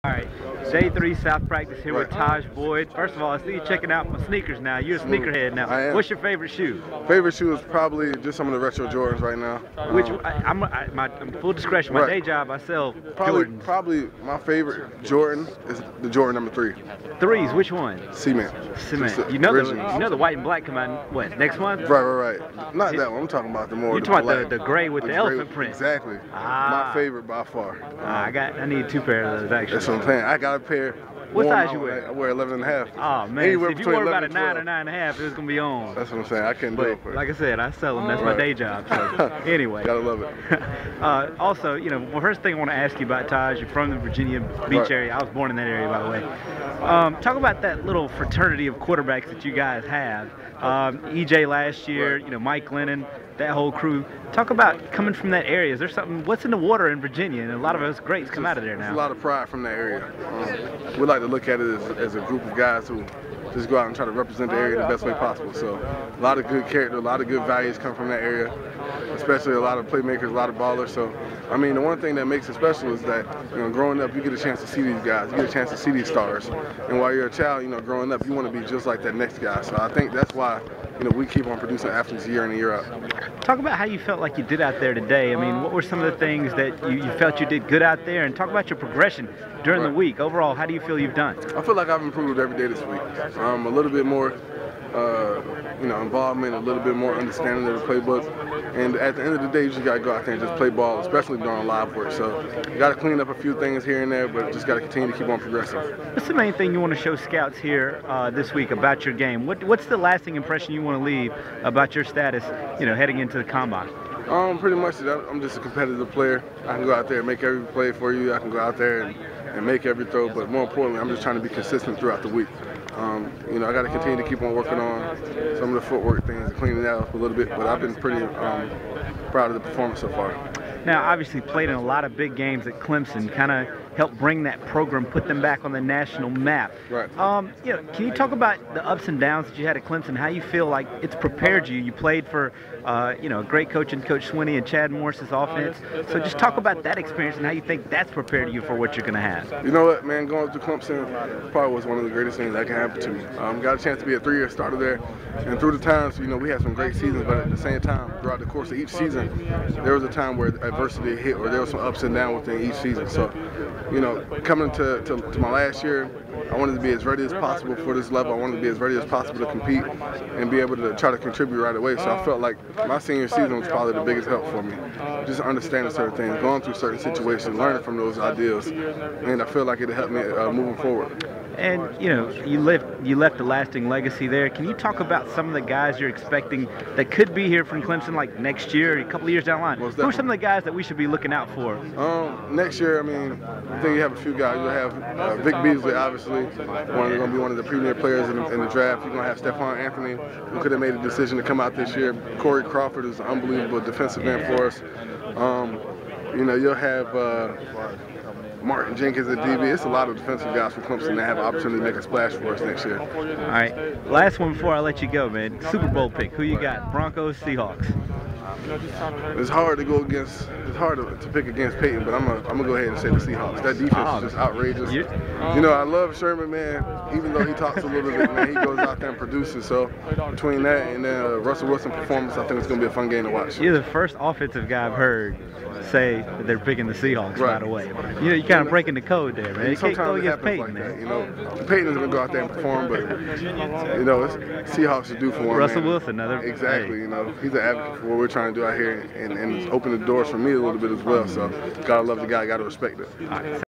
All right, day 3 South practice here with Taj Boyd. First of all, I see you checking out my sneakers now. You're a sneakerhead now. I am. What's your favorite shoe? Favorite shoe is probably just some of the retro Jordans right now. I'm full discretion. My day job, I sell Jordans. Probably my favorite Jordan is the Jordan number 3. Threes, which one? Cement. Cement. You know the white and black come out what, next month? Right. Not that one. I'm talking about the more. You're talking about the gray with the elephant print. Exactly. My favorite by far. I need 2 pairs of those actually. That's what I'm saying. I got a pair. What size you wear? I wear 11 and a half. Oh man, if you wore about a 9 or 9 and a half, it was gonna be on. That's what I'm saying. I can't do it for it. Like I said, I sell them. That's my day job. So anyway. Gotta love it. Also, well, first thing I want to ask you about, Taj, you're from the Virginia Beach area. I was born in that area, by the way. Talk about that little fraternity of quarterbacks that you guys have. EJ last year, Mike Lennon, that whole crew. Talk about coming from that area. Is there something, what's in the water in Virginia? And a lot of us greats come out of there now. There's a lot of pride from that area. We like to look at it as a group of guys who just go out and try to represent the area the best way possible. So a lot of good character, a lot of good values come from that area, especially a lot of playmakers, a lot of ballers. So, I mean, the one thing that makes it special is that, growing up, you get a chance to see these guys, you get a chance to see these stars. And while you're a child, growing up, you want to be just like that next guy. So I think that's why, we keep on producing athletes year in and year out. Talk about how you felt like you did out there today. I mean, what were some of the things that you felt you did good out there? And talk about your progression during the week. Overall, how do you feel you've done? I feel like I've improved every day this week. A little bit more, involvement, a little bit more understanding of the playbook. And at the end of the day, you just got to go out there and just play ball, especially during live work. So you got to clean up a few things here and there, but just got to continue to keep on progressing. What's the main thing you want to show scouts here this week about your game? What's the lasting impression you want to leave about your status, heading into the combine? Pretty much that I'm just a competitive player. I can go out there and make every play for you. I can go out there and make every throw, but more importantly, I'm just trying to be consistent throughout the week. I got to continue to keep on working on some of the footwork things and cleaning that up a little bit, but I've been pretty proud of the performance so far. Now, obviously played in a lot of big games at Clemson, kind of helped bring that program, put them back on the national map. Right. Can you talk about the ups and downs that you had at Clemson, how you feel like it's prepared you? You played for, a great coach in Coach Swinney and Chad Morris's offense. So just talk about that experience and how you think that's prepared you for what you're going to have. You know what, man, going to Clemson probably was one of the greatest things that can happen to me. Got a chance to be a 3-year starter there. And through the times, we had some great seasons, but at the same time, throughout the course of each season, there was a time where adversity hit or there was some ups and downs within each season. So, coming to my last year, I wanted to be as ready as possible for this level. I wanted to be as ready as possible to compete and be able to try to contribute right away. So I felt like my senior season was probably the biggest help for me. Just understanding certain things, going through certain situations, learning from those ideas, and I feel like it helped me moving forward. And you left a lasting legacy there. Can you talk about some of the guys you're expecting that could be here from Clemson like next year, a couple of years down the line? Who are some of the guys that we should be looking out for? Next year, I think you have a few guys. You'll have Vic Beasley, obviously, going to be one of the premier players in the draft. You're going to have Stephon Anthony, who could have made a decision to come out this year. Corey Crawford is an unbelievable defensive end for us. You'll have Martin Jenkins at DB. It's a lot of defensive guys from Clemson that have an opportunity to make a splash for us next year. All right, last one before I let you go, man. Super Bowl pick. Who you got? Broncos, Seahawks? It's hard to go against. It's hard to pick against Peyton, but I'm gonna go ahead and say the Seahawks. That defense is just outrageous. I love Sherman, man. Even though he talks a little bit, man, he goes out there and produces. So between that and Russell Wilson performance, I think it's gonna be a fun game to watch. You're the first offensive guy I've heard say that they're picking the Seahawks right away. You're kind of breaking the code there, man. You can't go against Peyton, man. Peyton is gonna go out there and perform, but Seahawks are due for one. Russell Wilson, exactly. He's an advocate for what we're trying to do out here, and it's opened the doors for me a little bit as well. So gotta love the guy, gotta respect it.